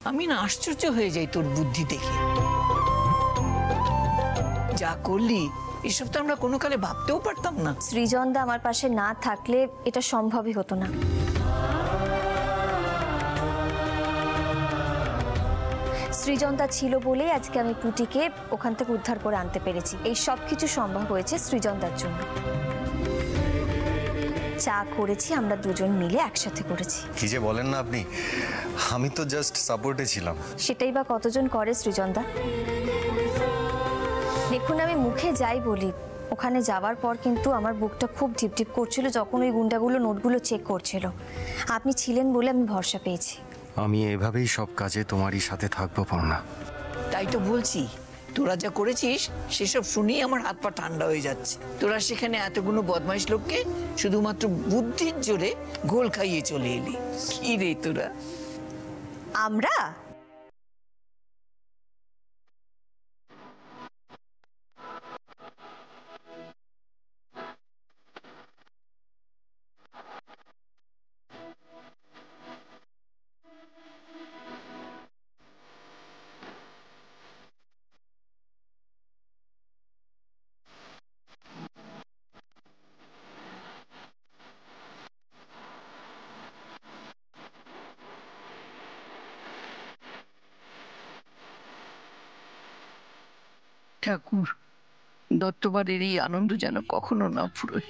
আমি না আশ্চর্য হয়ে যাই তোর বুদ্ধি দেখে। যা করলি এসব তো আমরা কোনো কালে ভাবতেও পারতাম না। সৃজনদা আমার পাশে না থাকলে এটা সম্ভবই হতো না। সৃজনদা ছিল বলেই আজকে আমি পুটিকে ওখান থেকে উদ্ধার করে আনতে পেরেছি। এই সব কিছু সম্ভব হয়েছে সৃজনদার জন্য। যা করেছি আমরা দুজন মিলে একসাথে করেছি। কি যে বলেন না আপনি, আমি তো জাস্ট সাপোর্টে ছিলাম। সেটাই বা কতজন করে সৃজনদা? দেখুন, আমি মুখে যাই বলি, ওখানে যাওয়ার পর কিন্তু আমার বুকটা খুব ঢিপঢিপ করছিল যখন ওই গুন্ডাগুলো নোটগুলো চেক করছিল। আপনি ছিলেন বলে আমি ভরসা পেয়েছি। আমি এভাবেই সব কাজে তোমারই সাথে থাকবো পূর্ণা। তাই তো বলছি, তোরা যা করেছিস সেসব শুনেই আমার হাত পা ঠান্ডা হয়ে যাচ্ছে। তোরা সেখানে এতগুলো বদমাইশ লোককে শুধুমাত্র বুদ্ধির জোরে গোল খাইয়ে চলে এলি। কি রে তোরা? আমরা ঠাকুর, দত্তবাড়ির এই আনন্দ যেন কখনো না ফুরোয়।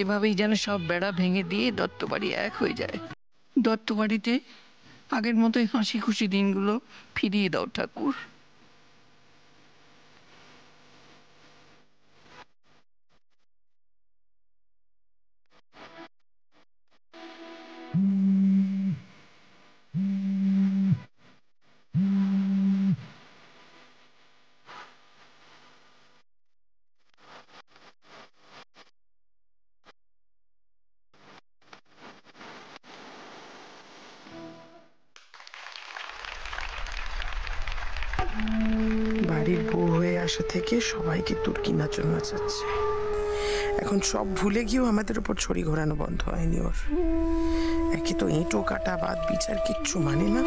এভাবেই যেন সব বেড়া ভেঙে দিয়ে দত্তবাড়ি এক হয়ে যায়। দত্তবাড়িতে আগের মতোই হাসি খুশি দিনগুলো ফিরিয়ে দাও ঠাকুর। বাড়ির বউ হয়ে আসা থেকে সবাইকে তুর্কি নাচন নাচাচ্ছে। এখন সব ভুলে গিয়েও আমাদের উপর ছড়ি ঘোরানো বন্ধ হয়নি ওর। একে তো এঁটো কাটা বাদ বিচার কিচ্ছু মানে না।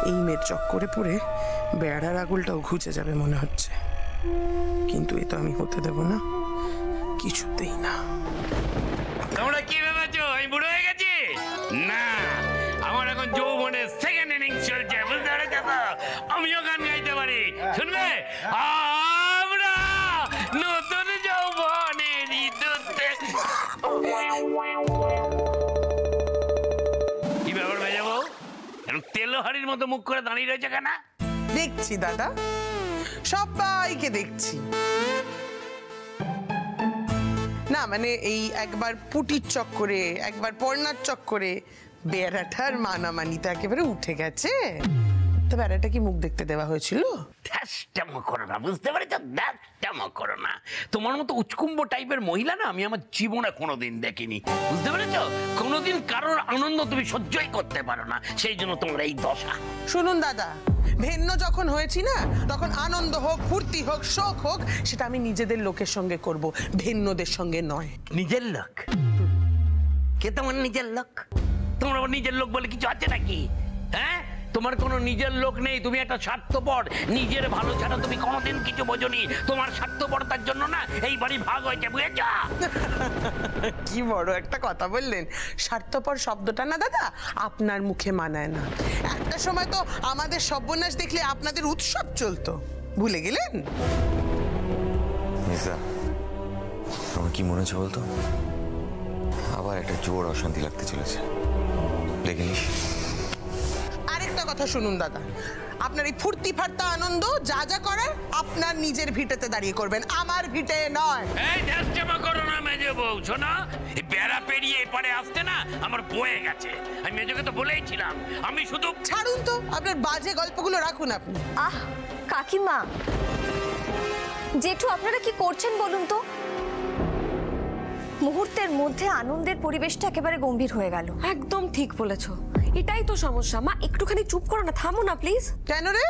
এই মেয়ের চক্করে পড়ে বেড়ার আগুলটাও ঘুচে যাবে মনে হচ্ছে, কিন্তু এ তো আমি হতে দেব না, কিছুতেই না। তোমরা কি ভেবেছো আমি বুড়ো হয়ে গেছি? না, আমার এখন যৌবনের সেকেন্ড ইনিংস চলছে, বুঝতে পেরেছো তো? আমিও গান গাইতে পারি, শুনবে? আমরা নতুন যৌবনের ঋতুতে। কি ব্যাপার বাজাবো? তেলহারির মতো মুখ করে দাঁড়িয়ে রয়েছে কেন? দেখছি দাদা, সবাইকে দেখছি। না মানে এই একবার পুটির চক্করে, একবার পর্ণার চক্করে বেড়াটার মানামানিটা একেবারে উঠে গেছে। তো বেড়াটা কি মুখ দেখতে দেওয়া হয়েছিল? ধ্যাসটামো করো না, বুঝতে পেরেছো? ধ্যাসটামো করো না। তোমার মতো উৎকুম্ব টাইপের মহিলা না আমি আমার জীবনে কোনোদিন দেখিনি, বুঝতে পেরেছো? কোনোদিন কারোর আনন্দ তুমি সহ্যই করতে পারো না, সেই জন্য তোমার এই দশা। শুনুন দাদা, ভিন্ন যখন হয়েছি না তখন আনন্দ হোক, ফুর্তি হোক, শোক হোক, সেটা আমি নিজেদের লোকের সঙ্গে করব, ভিন্নদের সঙ্গে নয়। নিজের লোক? কে তোমার নিজের লোক? তোমার আবার নিজের লোক বলে কিছু আছে নাকি? হ্যাঁ, তোমার কোনো নিজের লোক নেই। তুমি একটা স্বার্থপর, নিজের ভালো ছাড়া তুমি কোনোদিন কিছু বোঝনি। তোমার স্বার্থপরতার জন্য না এই বাড়ি ভাগ হয়েছে, বুঝেছো? কি বড় একটা কথা বললেন। স্বার্থপর শব্দটা না দাদা আপনার মুখে মানায় না। একটা সময় তো আমাদের সর্বনাশ দেখলে আপনাদের উৎসব চলতো, ভুলে গেলেন? মির্জা, আমার কি মনে হচ্ছে বলতো? আবার একটা জোর অশান্তি লাগতে চলেছে, লেগে নিস। আরেকটা কথা শুনুন দাদা, আপনার এই ফুর্তি ফার্তা আনন্দ যা যা করার আপনার নিজের ভিটেতে দাঁড়িয়ে করবেন, আমার ভিটে নয়। এই ধ্যাসটামো করো না মেজো বউ, শোনো, এই বেড়া পেরিয়ে এপারে আসতে না আমার বয়ে গেছে। আমি মেজোকে তো বলেইছিলাম, আমি শুধু। ছাড়ুন তো, আপনার বাজে গল্পগুলো রাখুন আপনি। আহ কাকিমা, জেঠু আপনারা কি করছেন বলুন তো? মুহূর্তের মধ্যে আনন্দের পরিবেশটা একেবারে গম্ভীর হয়ে গেল। একদম ঠিক বলেছো, এটাই তো সমস্যা। মা একটুখানি চুপ করো না, থামো না প্লিজ। কেন রে?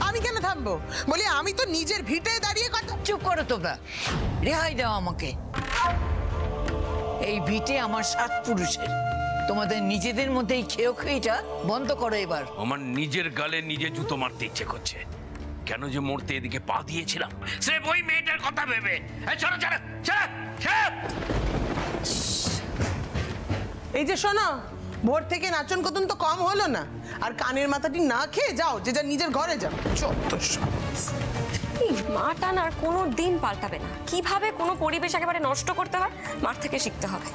আমি কেন থামবো? বলি আমি তো নিজের ভিটে দাঁড়িয়ে কথা। চুপ করো তোমরা, রেহাই দাও আমাকে। এই ভিটে আমার 7 পুরুষের, তোমাদের নিজেদের মধ্যেই খেয়েও খেয়েটা বন্ধ করো এবার। আমার নিজের গালে নিজে জুতো মারতে ইচ্ছে করছে। কেন যে মরতে এদিকে পা দিয়েছিলাম সে ওই মেয়েটার কথা ভেবে। চলো চলো চলো চলো। এই যে শোনো, ভোর থেকে নাচন কতন তো কম হলো না, আর কানের মাথাটি না খেয়ে যাও, যে যা নিজের ঘরে যাও। এই মাটান আর কোনো দিন পাল্টাবে না। কিভাবে কোনো পরিবেশ একেবারে নষ্ট করতে হয় মার থেকে শিখতে হবে।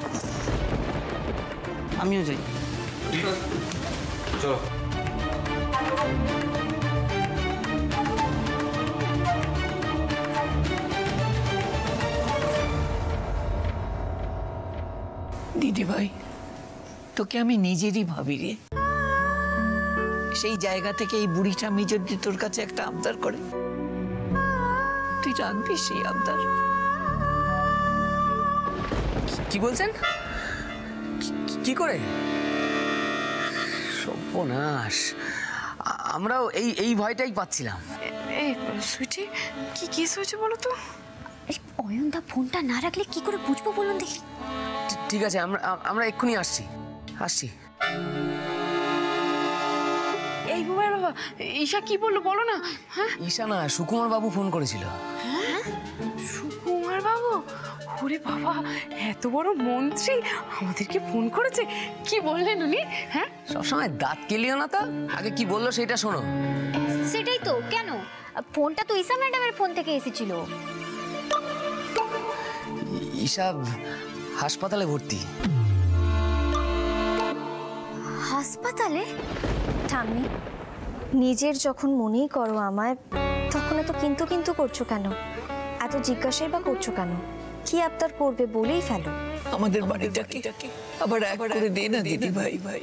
আমিও যাই। চলো। দিদি ভাই, তোকে আমি নিজেরই ভাবি রে। সেই জায়গা থেকে এই বুড়িটা আমি যদি তোর কাছে একটা আবদার করে, তুই রাখবি সেই আবদার? কি বলছেন? কি করে? সর্বনাশ, আমরাও এই ভয়টাই পাচ্ছিলাম। এই সুইটি, কি কেস হয়েছে বলো তো? অয়নদা ফোনটা না রাখলে কি করে বুঝবো বলুন দেখি। ঠিক আছে, আমরা এক্ষুনি আসছি। এই বাবা, ঈশা কি বললো বলো না। হ্যাঁ, ঈশা না, সুকুমার বাবু ফোন করেছিল। সুকুমার বাবু? ওরে বাবা, এত বড় মন্ত্রী আমাদেরকে ফোন করেছে? কি বললেন উনি? হ্যাঁ, সবসময় দাঁত কেলিও না তো, আগে কি বললো সেটা শোনো। সেটাই তো, কেন? ফোনটা তো ঈশা ম্যাডামের ফোন থেকে এসেছিল। ঈশা হাসপাতালে ভর্তি। হাসপাতালে? ঠাম্মি, নিজের যখন মনেই করো আমায়, তখন এত কিন্তু কিন্তু করছো কেন? এত জিজ্ঞাসাই বা করছো কেন? কি আবদার করবে বলেই ফেলো। আমাদের বাড়িটাকে আবার এক করে দে না দিদি ভাই।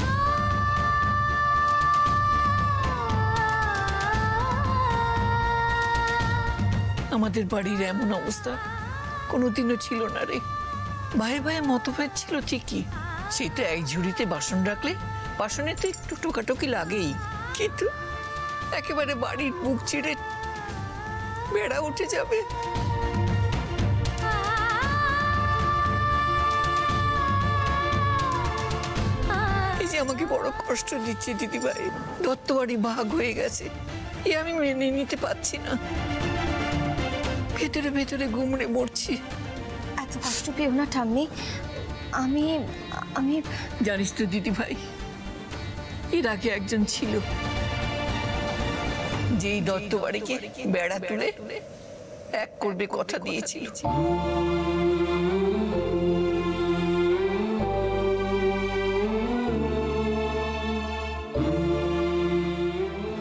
আমাদের বাড়ির এমন অবস্থা কোনোদিনও ছিল না রে। ভাই ভাই মতভেদ ছিল ঠিকই, সেটা এক ঝুড়িতে বাসন রাখলে বাসনে তো একটু টোকাটুকি লাগেই, কিন্তু একেবারে বাড়ির বুক চিড়ে বেড়া উঠে যাবে। এই যে আমাকে বড় কষ্ট দিচ্ছে দিদি ভাই, দত্ত বাড়ি ভাগ হয়ে গেছে, এ আমি মেনে নিতে পারছি না। ভেতরে ভেতরে গুমড়ে মরছি। এত কষ্ট পেও না ঠাম্মি। আমি আমি জানিস তো দিদি ভাই, এর আগে একজন ছিল যেই দত্ত বাড়িকে বেড়া তুলে এক করবে কথা দিয়েছিল।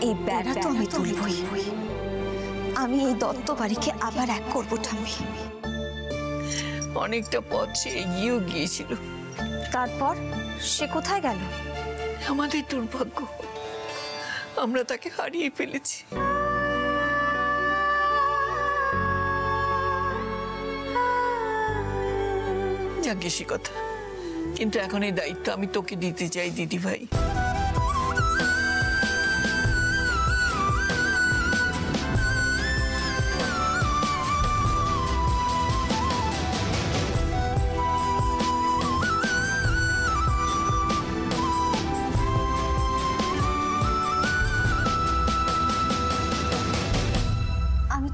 এই বেড়া তো আমি তুলবই। আমি এই দত্ত বাড়িকে আবার এক করবো ঠাম্মি। অনেকটা পথ সে এগিয়েও গিয়েছিল। তারপর সে কোথায় গেল? আমাদের দুর্ভাগ্য, আমরা তাকে হারিয়ে ফেলেছি। যাকে সে কথা, কিন্তু এখন এই দায়িত্ব আমি তোকে দিতে চাই দিদি ভাই।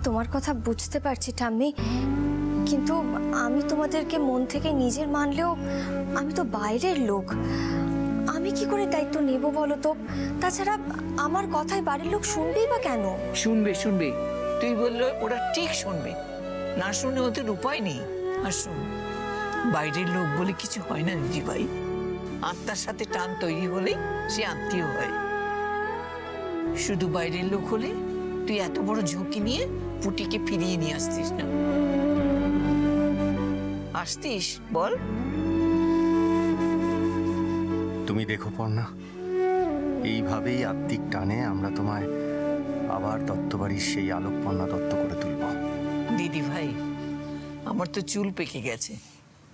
তোমার কথা বুঝতে পারছি ঠাম্মি, কিন্তু আমি তোমাদেরকে মন থেকে নিজের মানলেও আমি তো বাইরের লোক। আমি কি করে দায়িত্ব নেব বলো তো? তাছাড়া আমার কথায় বাড়ির লোক শুনবেই বা কেন? শুনবে, তুই বললে ওরা ঠিক শুনবে, না শুনে ওদের উপায় নেই। আর শুন, বাইরের লোক বলে কিছু হয় না দিদি ভাই। আত্মার সাথে টান তৈরি হলেই সে আত্মীয় হয়। শুধু বাইরের লোক হলে তুই এত বড় ঝুঁকি নিয়ে পুটিকে ফিরিয়ে নিয়ে আসতিস না। আসতিস বল? তুমি দেখো পর্ণা, এইভাবেই আত্মিক টানে আমরা তোমায় আবার দত্তবাড়ির সেই আলোকপর্ণা দত্ত করে তুলব। দিদি ভাই, আমার তো চুল পেকে গেছে,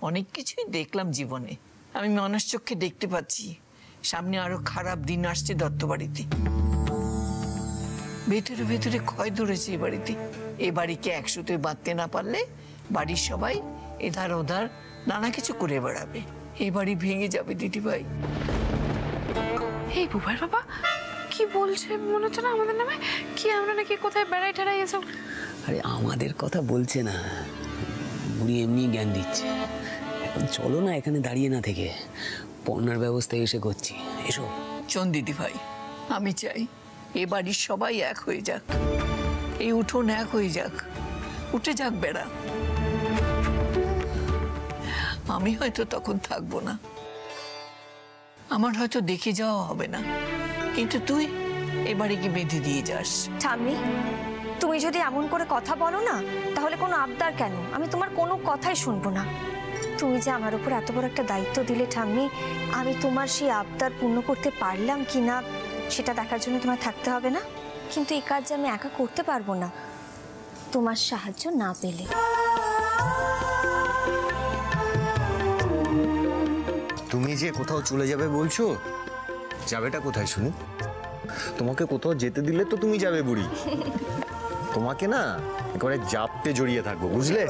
অনেক কিছুই দেখলাম জীবনে। আমি মানুষ চোখে দেখতে পাচ্ছি সামনে আরো খারাপ দিন আসছে দত্তবাড়িতে। ভেতরে ভেতরে ক্ষয় ধরেছে এ বাড়িতে। এ বাড়িকে একসাথে বাঁধতে না পারলে বাড়ির সবাই এধার ওধার নানা কিছু করে বেড়াবে। এ বাড়ি ভেঙে যাবে দিদিভাই। এই বুবাই বাবা কি বলছে মনে হচ্ছে না আমাদের নামে? কি আমরা নাকি কোথায় বেড়াই টেড়াই এসব? আরে আমাদের কথা বলছে না, বুড়ি এমনি জ্ঞান দিচ্ছে। এখন চলো না এখানে দাঁড়িয়ে না থেকে পণ্যার ব্যবস্থা এসে করছি। এসো। শোন দিদিভাই, আমি চাই এ বাড়ির সবাই এক হয়ে যাক, এই উঠোন এক হয়ে যাক, উঠে যাক বেড়া। আমি হয়তো তখন থাকবো না, আমার হয়তো দেখে যাওয়া হবে না, কিন্তু তুই এবারে কি বেঁধে দিয়ে যাস। ঠাম্মি, তুমি যদি এমন করে কথা বলো না তাহলে কোনো আবদার কেন, আমি তোমার কোনো কথাই শুনবো না। তুমি যে আমার উপর এত বড় একটা দায়িত্ব দিলে ঠাম্মি, আমি তোমার সেই আবদার পূর্ণ করতে পারলাম কি না সেটা দেখার জন্য তোমার থাকতে হবে না। কিন্তু এই কাজ আমি একা করতে পারবো না তোমার সাহায্য না পেলে। তুমি যে কোথাও চলে যাবে বলছো, যাবেটা কোথায় শুনি? তোমাকে কোথাও যেতে দিলে তো তুমি যাবে বুড়ি। তোমাকে না একেবারে জাপটে জড়িয়ে থাকবো, বুঝলে?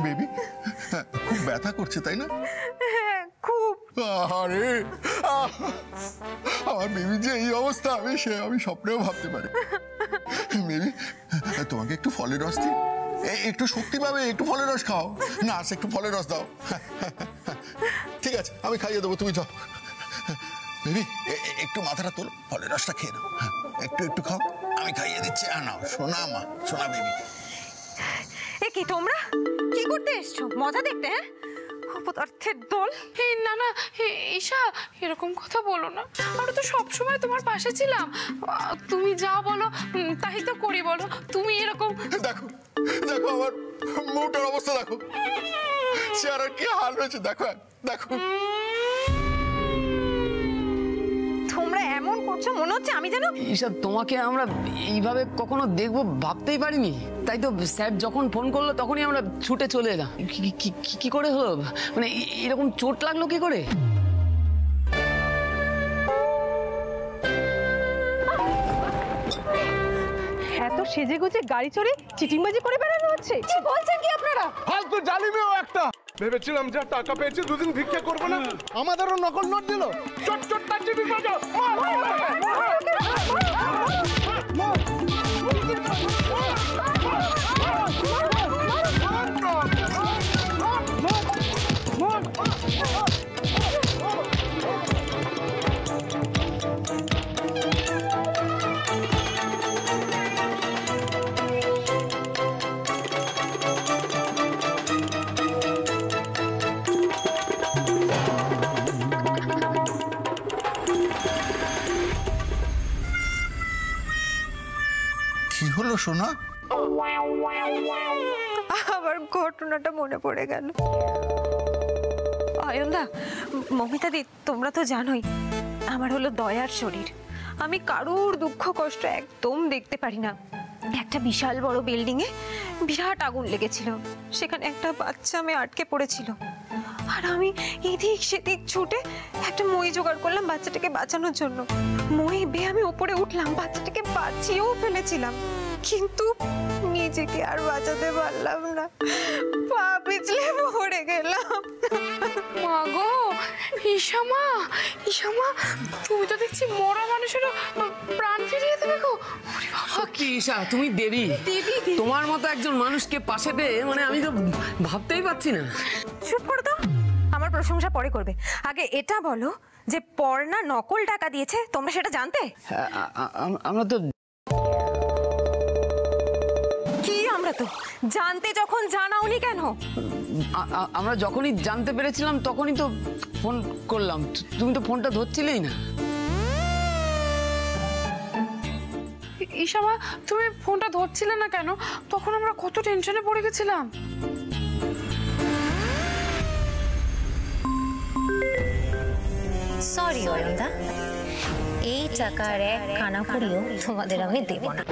বেবি, খুব ব্যথা করছে তাই না? খুব। আরে আমার বেবি যে এই অবস্থা আমি স্বপ্নেও ভাবতে পারি। বেবি, তোমাকে একটু ফলের রস দিই, একটু শক্তি পাবে, একটু ফলের রস খাও। না একটু ফলের রস দাও। ঠিক আছে, আমি খাইয়ে দেবো, তুমি যাও। বেবি, একটু মাথাটা তোলো, ফলের রসটা খেয়ে নাও, একটু একটু খাও, আমি খাইয়ে দিচ্ছি। আর নাও, সোনা মা, সোনা বেবি। এ কি তোমরা কি করতে এসছো? মজা দেখতে? হ্যাঁ, অপদার্থের দল। এই না না ঈশা, এরকম কথা বলো না, আমরা তো সবসময় তোমার পাশে ছিলাম। তুমি যা বলো তাই তো করি, বলো। তুমি এরকম দেখো দেখো আমার মুখটার অবস্থা দেখো, চেহারার কি হাল হয়েছে দেখো, দেখো। তোমরা এমন করছো মনে হচ্ছে আমি যেন। ঈশা, তোমাকে আমরা এইভাবে কখনো দেখবো ভাবতেই পারিনি। তাই তো স্যার যখন ফোন করলো তখনই আমরা ছুটে চলে এলাম। কি করে হলো, মানে এরকম চোট লাগলো কি করে? এত সেজে গুজে গাড়ি চড়ে চিটিংবাজি করে বেড়ানো হচ্ছে। কি বলছেন কি আপনারা? ফালতু জালিমেও একটা। ভেবেছিলাম যা টাকা পেয়েছি দুদিন ভিক্ষা করবো না, আমাদেরও নকল নোট দিল। চট চট না চিঠি বাজো। কি হলো সোনা? আবার ঘটনাটা মনে পড়ে গেল। অয়নদা, মমিতাদি, তোমরা তো জানোই আমার হলো দয়ার শরীর। আমি কারোর দুঃখ কষ্ট একদম দেখতে পারি না। একটা বিশাল বড় বিল্ডিং এ বিরাট আগুন লেগেছিল, সেখানে একটা বাচ্চা মেয়ে আটকে পড়েছিল। আর আমি এদিক সেদিক ছুটে একটা মই জোগাড় করলাম বাচ্চাটাকে বাঁচানোর জন্য। মই বেয়ে আমি উপরে উঠলাম, বাচ্চাটাকে বাঁচিয়েও ফেলেছিলাম, কিন্তু নিজেকে আর বাঁচাতে পারলাম না, পা পিছলে পড়ে গেলাম। মা গো, ঈশা মা, ঈশা মা, তুমি তো দেখছি মরা মানুষেরও প্রাণ ফিরিয়ে দেবে গো। কি ঈশা, তুমি দেবী। তোমার মতো একজন মানুষকে পাশে পেয়ে মানে আমি তো ভাবতেই পারছি না। চুপ করো তো, আমার প্রশংসা পরে করবে। আগে এটা বলো যে পর্ণা নকল টাকা দিয়েছে, তোমরা সেটা জানতে? আমরা তো কি আমরা তো জানতে যখন জানাওনি কেন? আমরা যখনই জানতে পেরেছিলাম তখনই তো ফোন করলাম, তুমি তো ফোনটা ধরছিলেই না। ঈশা মা, তুমি ফোনটা ধরছিলে না কেন? তখন আমরা কত টেনশনে পড়ে গেছিলাম। সরি অয়নদা, এই টাকার এক কানা করিও তোমাদের আমি দেব না।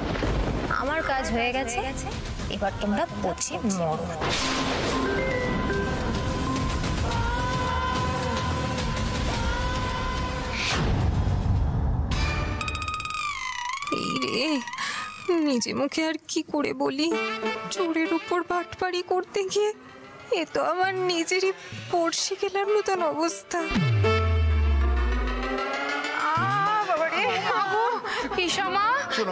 আমার কাজ হয়ে গেছে, এবার তোমরা পচে মরো। এই রে, নিজে মুখে আর কি করে বলি, চোরের উপর বাটপাড়ি করতে গিয়ে এ তো আমার নিজেরই পড়শি গেলার মতন অবস্থা। ঈশামা,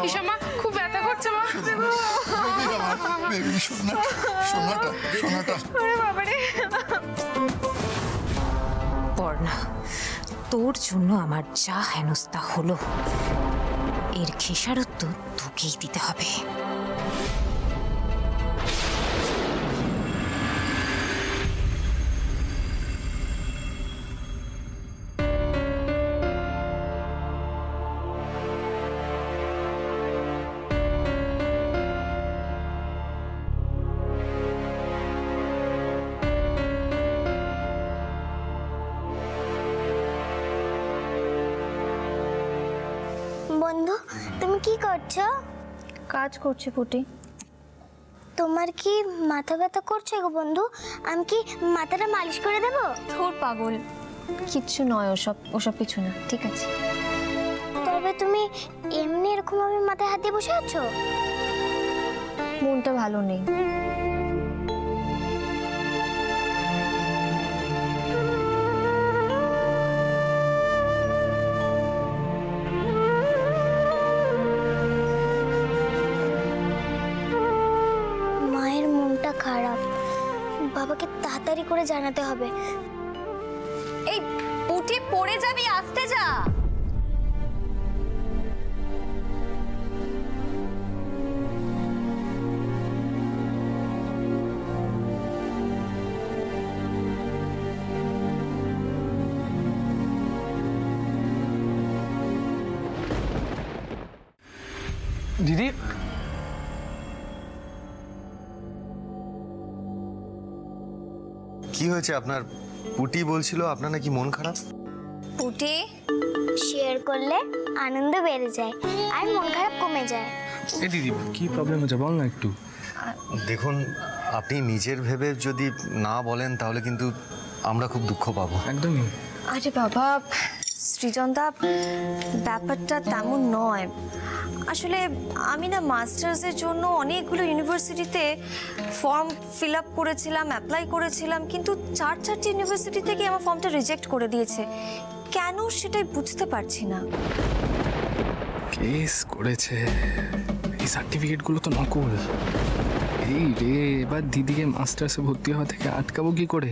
ঈশামা খুব ব্যথা করছে মা। পর্ণা, তোর জন্য আমার যা হেনস্থা হলো, এর খেসারত তো তোকেই দিতে হবে। বন্ধু, তুমি কি করছো? কাজ করছি পুটি। তোমার কি মাথা ব্যথা করছে গো বন্ধু? আমি কি মাথাটা মালিশ করে দেব? তোর পাগল, কিচ্ছু নয়, ওসব কিছু না, ঠিক আছে। তবে তুমি এমনি এরকম ভাবে মাথায় হাত দিয়ে বসে আছো? মনটা ভালো নেই। মায়ের মনটা খারাপ, বাবাকে তাড়াতাড়ি করে জানাতে হবে। এই পুটি, পড়ে যাবি, আসতে যা। দিদি, কি হয়েছে আপনার? পুটি বলছিল আপনার নাকি মন খারাপ। পুটি, শেয়ার করলে আনন্দ বেড়ে যায় আর মন খারাপ কমে যায়। এ দিদি, কি প্রবলেম হচ্ছে বল না একটু। দেখুন, আপনি নিজের ভেবে যদি না বলেন তাহলে কিন্তু আমরা খুব দুঃখ পাবো। একদমই। আরে বাবা সৃজনদা, ব্যাপারটা তেমন নয়। আসলে আমি না মাস্টার্সের জন্য অনেকগুলো ইউনিভার্সিটিতে ফর্ম ফিল আপ করেছিলাম, অ্যাপ্লাই করেছিলাম, কিন্তু চারটি ইউনিভার্সিটি থেকে আমার ফর্মটা রিজেক্ট করে দিয়েছে। কেন সেটাই বুঝতে পারছি না। কেস করেছে, এই সার্টিফিকেটগুলো তো নকল। এই রে, এবার দিদিকে মাস্টার্সে ভর্তি হওয়া থেকে আটকাবো কি করে?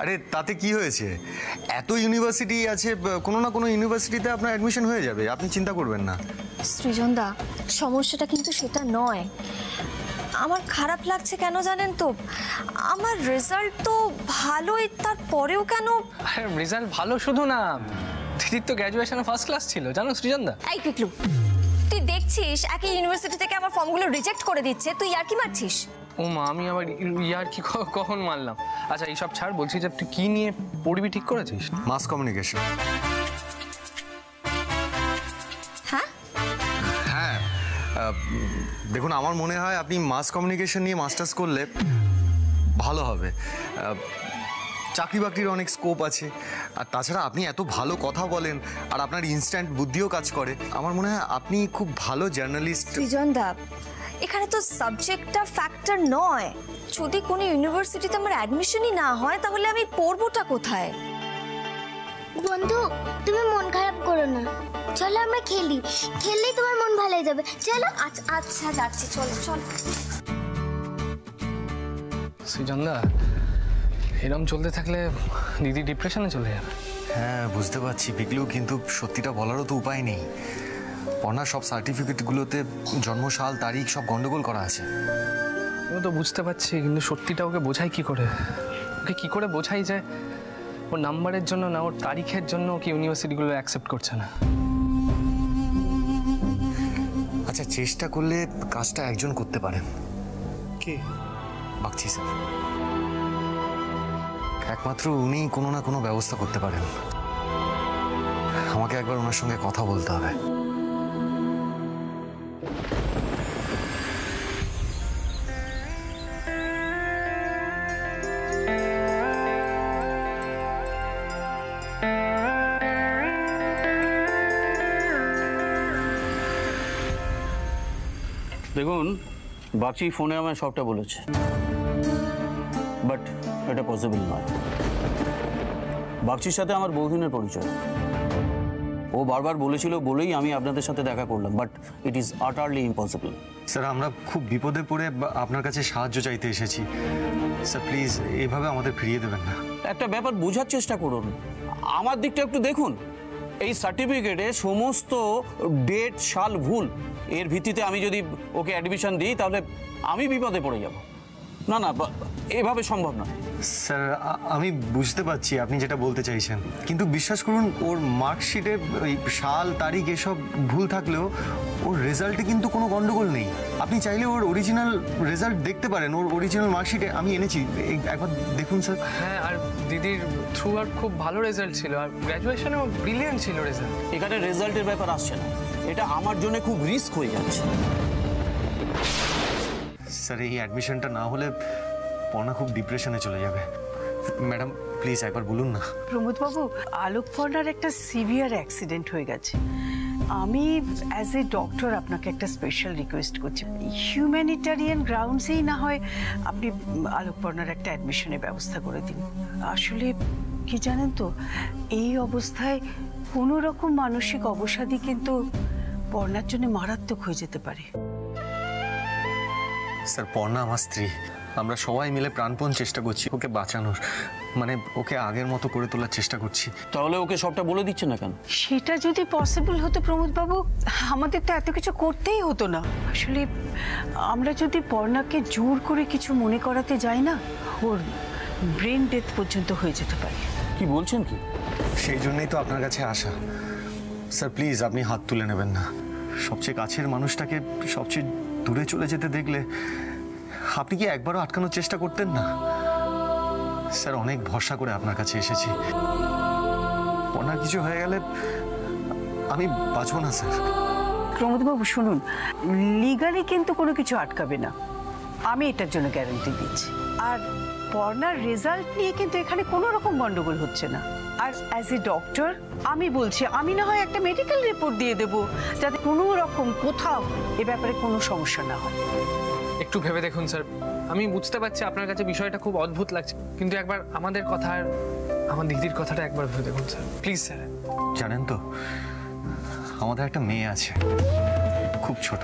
আরে তাতে কি হয়েছে? এত ইউনিভার্সিটি আছে, কোনো না কোনো ইউনিভার্সিটিতে আপনার অ্যাডমিশন হয়ে যাবে, আপনি চিন্তা করবেন না। সৃজনদা, সমস্যাটা কিন্তু সেটা নয়। আমার খারাপ লাগছে কেন জানেন তো? আমার রেজাল্ট তো ভালোই, তারপরেও কেন? রেজাল্ট ভালো শুধু না, দিদির তো গ্র্যাজুয়েশনে ফার্স্ট ক্লাস ছিল, জানো সৃজনদা? এই পিকলু, তুই দেখছিস একই ইউনিভার্সিটি থেকে আমার ফর্মগুলো রিজেক্ট করে দিচ্ছে, তুই আর কি মারছিস? ও মা, আমি আবার ইয়ার কি কখন মারলাম? আচ্ছা এইসব ছাড়, বলছি যে তুই কি নিয়ে পড়বি ঠিক করেছিস? Mass communication. হ্যাঁ হ্যাঁ, দেখুন আমার মনে হয় আপনি মাস কমিউনিকেশন নিয়ে মাস্টার্স করলে ভালো হবে। চাকরি বাকরির অনেক স্কোপ আছে, আর তাছাড়া আপনি এত ভালো কথা বলেন আর আপনার ইনস্ট্যান্ট বুদ্ধিও কাজ করে। আমার মনে হয় আপনি খুব ভালো জার্নালিস্ট। সৃজনদা, এখানে তো সাবজেক্টটা ফ্যাক্টর নয়। যদি কোনো ইউনিভার্সিটিতে আমার অ্যাডমিশনই না হয় তাহলে আমি পড়বোটা কোথায়? বন্ধু, তুমি মন খারাপ করো না, চলো আমরা খেলি, খেললেই তোমার মন ভালো হয়ে যাবে। চলো। আচ্ছা যাচ্ছি, চলো চলো। সৃজনদা, এরকম চলতে থাকলে দিদি ডিপ্রেশনে চলে যাবে। হ্যাঁ বুঝতে পারছি পিকলু, কিন্তু সত্যিটা বলারও তো উপায় নেই। পড়ার সব সার্টিফিকেটগুলোতে জন্মসাল তারিখ সব গন্ডগোল করা আছে। ও তো বুঝতে পারছি, কিন্তু সত্যিটা ওকে বোঝাই কি করে? ওকে কি করে বোঝাই যে ওর নাম্বারের জন্য না, ওর তারিখের জন্য ওকে ইউনিভার্সিটিগুলো অ্যাকসেপ্ট করছে না? আচ্ছা, চেষ্টা করলে কাজটা একজন করতে পারেন। কে? বাগচি স্যার। একমাত্র উনি কোনো না কোনো ব্যবস্থা করতে পারেন। আমাকে একবার ওনার সঙ্গে কথা বলতে হবে। দেখুন, বাপচি ফোনে আমায় সবটা বলেছে, বাট এটা পসিবল নয়। বাপচির সাথে আমার বহুদিনের পরিচয়। ও বারবার বলেছিল বলেই আমি আপনাদের সাথে দেখা করলাম, but it is আটারলি impossible. Sir, আমরা খুব বিপদে পড়ে আপনার কাছে সাহায্য চাইতে এসেছি। স্যার প্লিজ এইভাবে আমাদের ফিরিয়ে দেবেন না। একটা ব্যাপার বোঝার চেষ্টা করুন, আমার দিকটা একটু দেখুন। এই সার্টিফিকেটে সমস্ত ডেট সাল ভুল। এর ভিত্তিতে আমি যদি ওকে অ্যাডমিশন দিই তাহলে আমি বিপদে পড়ে যাব। না না, এভাবে সম্ভব না। স্যার আমি বুঝতে পারছি আপনি যেটা বলতে চাইছেন, কিন্তু বিশ্বাস করুন ওর মার্কশিটে ওই সাল তারিখ এসব ভুল থাকলেও ওর রেজাল্টে কিন্তু কোনো গন্ডগোল নেই। আপনি চাইলে ওর অরিজিনাল রেজাল্ট দেখতে পারেন। ওর অরিজিনাল মার্কশিটে আমি এনেছি, একবার দেখুন স্যার। হ্যাঁ, আর দিদির থ্রু আউট খুব ভালো রেজাল্ট ছিল, আর গ্র্যাজুয়েশনেও ব্রিলিয়ান্ট ছিল রেজাল্ট। এখানে রেজাল্টের ব্যাপার আসছে না, এটা আমার জন্য খুব রিস্ক হয়ে যাচ্ছে। স্যার এই অ্যাডমিশনটা না হলে পর্ণা খুব ডিপ্রেশনে চলে যাবে। ম্যাডাম প্লিজ একবার বলুন না। প্রমোদবাবু, আলোক পর্ণার একটা সিভিয়ার অ্যাক্সিডেন্ট হয়ে গেছে। আমি অ্যাজ এ ডক্টর আপনাকে একটা স্পেশাল রিকোয়েস্ট করছি, হিউম্যানিটারিয়ান গ্রাউন্ডসেই না হয় আপনি আলোক পর্ণার একটা অ্যাডমিশনের ব্যবস্থা করে দিন। আসলে কি জানেন তো, এই অবস্থায় কোনো রকম মানসিক অবসাদই কিন্তু পর্ণার জন্য মারাত্মক হয়ে যেতে পারে। স্যার পর্ণা আমার স্ত্রী, আমরা সবাই মিলে প্রাণপণ চেষ্টা করছি ওকে বাঁচানোর, মানে ওকে আগের মতো করে তোলার চেষ্টা করছি। তাহলে ওকে সবটা বলে দিচ্ছে না কেন? সেটা যদি পসিবল হতো প্রমোদবাবু, আমাদের তো এত কিছু করতেই হতো না। আসলে আমরা যদি পর্ণাকে জোর করে কিছু মনে করাতে যাই না, ওর ব্রেন ডেথ পর্যন্ত হয়ে যেতে পারে। কি বলছেন কি? সেই জন্যই তো আপনার কাছে আসা। স্যার প্লিজ আপনি হাত তুলে নেবেন না। সবচেয়ে কাছের মানুষটাকে সবচেয়ে দূরে চলে যেতে দেখলে আপনি কি একবারও আটকানোর চেষ্টা করতেন না? স্যার অনেক ভরসা করে আপনার কাছে এসেছি। পর্ণার কিছু হয়ে গেলে আমি বাঁচব না স্যার। প্রমোদবাবু শুনুন, লিগালি কিন্তু কোনো কিছু আটকাবে না, আমি এটার জন্য গ্যারান্টি দিচ্ছি। আর পর্ণার রেজাল্ট নিয়ে কিন্তু এখানে কোনো রকম গন্ডগোল হচ্ছে না। আর অ্যাজ এ ডক্টর আমি বলছি, আমি না হয় একটা মেডিকেল রিপোর্ট দিয়ে দেব, যাতে কোনো রকম কোথাও এ ব্যাপারে কোনো সমস্যা না হয়। একটু ভেবে দেখুন স্যার, আমি বুঝতে পারছি আপনার কাছে বিষয়টা খুব অদ্ভুত লাগছে, কিন্তু একবার আমাদের কথা আর আমার দিদির কথাটা একবার ভেবে দেখুন স্যার, প্লিজ স্যার। জানেন তো, আমাদের একটা মেয়ে আছে, খুব ছোট।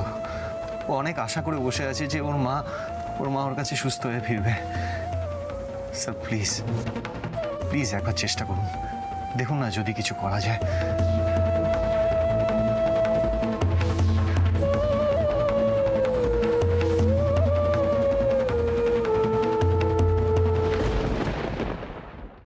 ও অনেক আশা করে বসে আছে যে ওর মা ওর কাছে সুস্থ হয়ে ফিরবে। স্যার প্লিজ প্লিজ একবার চেষ্টা করুন, দেখুন না যদি কিছু করা যায়।